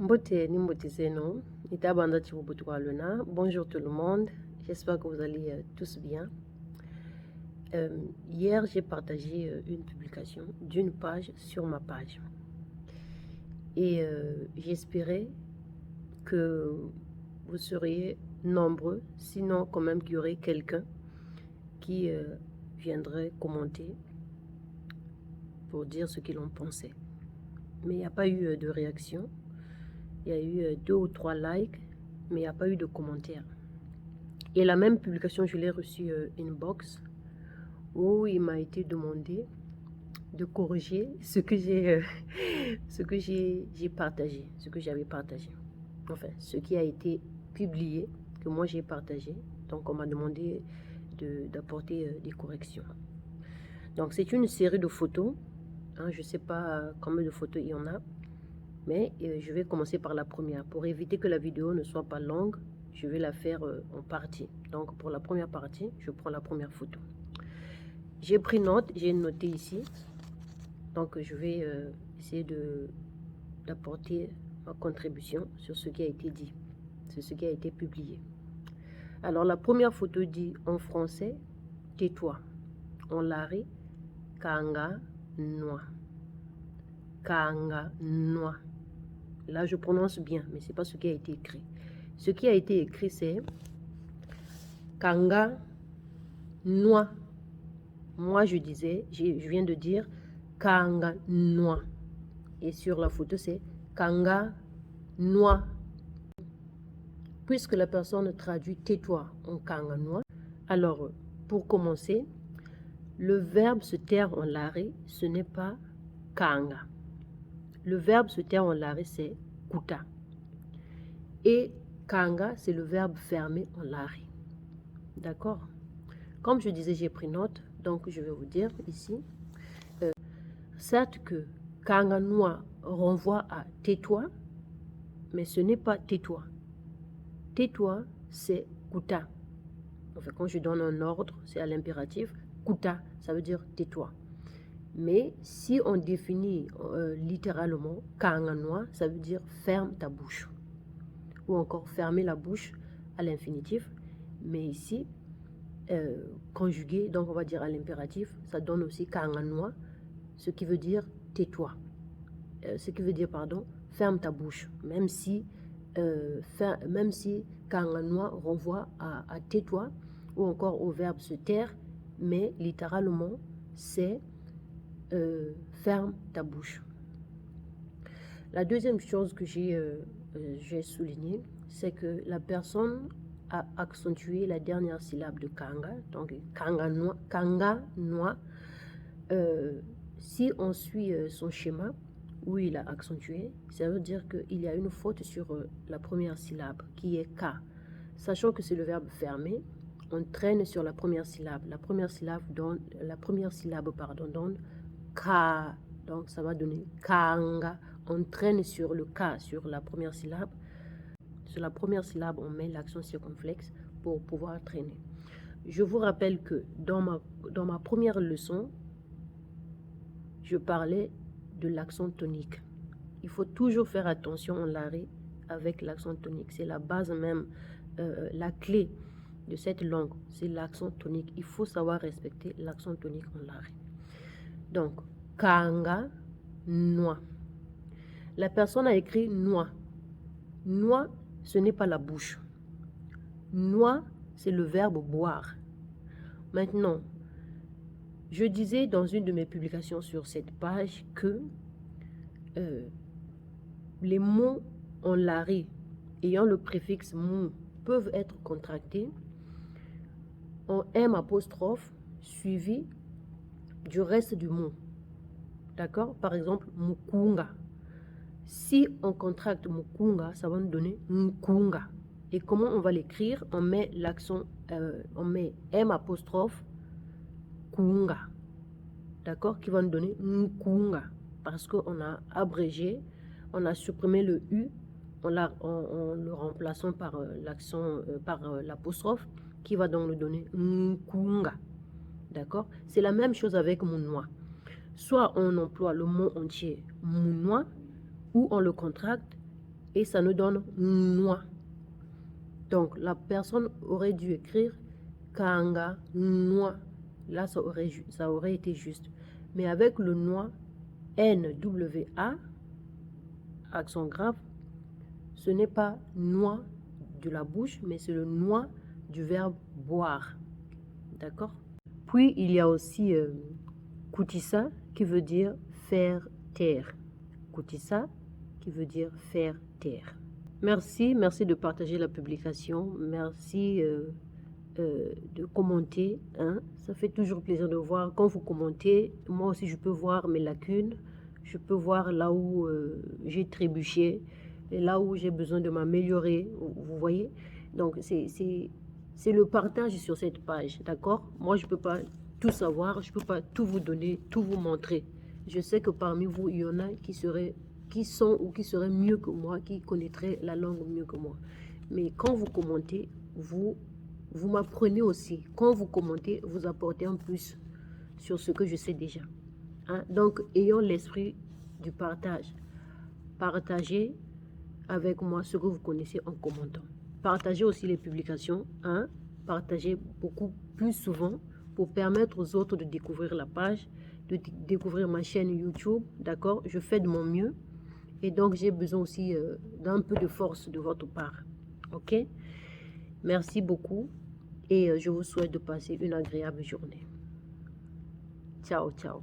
Mbote ni mbote zeno, itabanda chibubutu luna. Bonjour tout le monde, j'espère que vous allez tous bien. Hier, j'ai partagé une publication d'une page sur ma page. Et j'espérais que vous seriez nombreux, sinon quand même qu'il y aurait quelqu'un qui viendrait commenter pour dire ce qu'il en pensait. Mais il n'y a pas eu de réaction. Il y a eu 2 ou 3 likes, mais il n'y a pas eu de commentaires. Et la même publication, je l'ai reçue inbox, où il m'a été demandé de corriger ce que j'ai partagé, ce que j'avais partagé. Enfin, ce qui a été publié, que moi j'ai partagé. Donc on m'a demandé d'apporter des corrections. Donc c'est une série de photos. Hein, je ne sais pas combien de photos il y en a. Mais je vais commencer par la première. Pour éviter que la vidéo ne soit pas longue, je vais la faire en partie. Donc pour la première partie, je prends la première photo. J'ai pris note, j'ai noté ici. Donc je vais essayer d'apporter ma contribution sur ce qui a été dit, sur ce qui a été publié. Alors la première photo dit en français, tais-toi. En lari, kanga noa. Kanga noa. Là, je prononce bien, mais ce n'est pas ce qui a été écrit. Ce qui a été écrit, c'est Kanga Noa. Moi, je viens de dire Kanga Noa. Et sur la photo, c'est Kanga Noa. Puisque la personne traduit tais-toi en Kanga Noa, alors, pour commencer, le verbe se taire en lari, ce n'est pas Kanga. Le verbe se taire en lari, c'est kuta. Et kanga, c'est le verbe fermé en lari. D'accord? Comme je disais, j'ai pris note, donc je vais vous dire ici. Certes que kanga noa renvoie à tais-toi, mais ce n'est pas tais-toi. Tais-toi, c'est kuta. Enfin, quand je donne un ordre, c'est à l'impératif. Kuta, ça veut dire tais-toi. Mais si on définit littéralement kanga noa, ça veut dire ferme ta bouche. Ou encore fermer la bouche à l'infinitif. Mais ici, conjugué, donc on va dire à l'impératif, ça donne aussi kanga noa, ce qui veut dire tais-toi. Ce qui veut dire, pardon, ferme ta bouche. Même si kanga noa renvoie à tais-toi, ou encore au verbe se taire, mais littéralement, c'est ferme ta bouche. La deuxième chose que j'ai soulignée, c'est que la personne a accentué la dernière syllabe de kanga, donc kanga noa. Si on suit son schéma, où il a accentué, ça veut dire qu'il y a une faute sur la première syllabe, qui est ka. Sachant que c'est le verbe fermé, on traîne sur la première syllabe. La première syllabe donne ka. Donc ça va donner kanga. On traîne sur le ka, sur la première syllabe. Sur la première syllabe, on met l'accent circonflexe pour pouvoir traîner. Je vous rappelle que dans ma première leçon, je parlais de l'accent tonique. Il faut toujours faire attention en lari avec l'accent tonique. C'est la base même, la clé de cette langue, c'est l'accent tonique. Il faut savoir respecter l'accent tonique en lari. Donc, kanga, noa. La personne a écrit noa. Noa, ce n'est pas la bouche. Noa, c'est le verbe boire. Maintenant, je disais dans une de mes publications sur cette page que les mots en lari ayant le préfixe mou peuvent être contractés en M apostrophe suivi du reste du mot. D'accord? Par exemple, mukunga. Si on contracte mukunga, ça va nous donner mukunga. Et comment on va l'écrire? On met l'accent, on met M apostrophe kunga. D'accord? Qui va nous donner mukunga. Parce qu'on a abrégé, on a supprimé le U, en le remplaçant par l'accent, par l'apostrophe, qui va donc nous donner mukunga. D'accord? C'est la même chose avec mounois. Soit on emploie le mot entier mounois, ou on le contracte et ça nous donne noix. Donc, la personne aurait dû écrire Kanga, noix. Là, ça aurait été juste. Mais avec le noix, N-W-A, accent grave, ce n'est pas noix de la bouche, mais c'est le noix du verbe boire. D'accord? Puis, il y a aussi Kutissa, qui veut dire faire taire. Kutissa, qui veut dire faire taire. Merci de partager la publication. Merci de commenter. Hein. Ça fait toujours plaisir de voir. Quand vous commentez, moi aussi, je peux voir mes lacunes. Je peux voir là où j'ai trébuché et là où j'ai besoin de m'améliorer. Vous voyez? Donc, c'est le partage sur cette page. D'accord? Moi, je ne peux pas tout savoir. Je ne peux pas tout vous donner, tout vous montrer. Je sais que parmi vous, il y en a qui seraient mieux que moi, qui connaîtraient la langue mieux que moi. Mais quand vous commentez, vous m'apprenez aussi. Quand vous commentez, vous apportez un plus sur ce que je sais déjà. Hein? Donc, ayons l'esprit du partage. Partagez avec moi ce que vous connaissez en commentant. Partagez aussi les publications. Hein? Partagez beaucoup plus souvent pour permettre aux autres de découvrir la page, de découvrir ma chaîne YouTube. D'accord? Je fais de mon mieux. Et donc, j'ai besoin aussi d'un peu de force de votre part. OK? Merci beaucoup et je vous souhaite de passer une agréable journée. Ciao, ciao.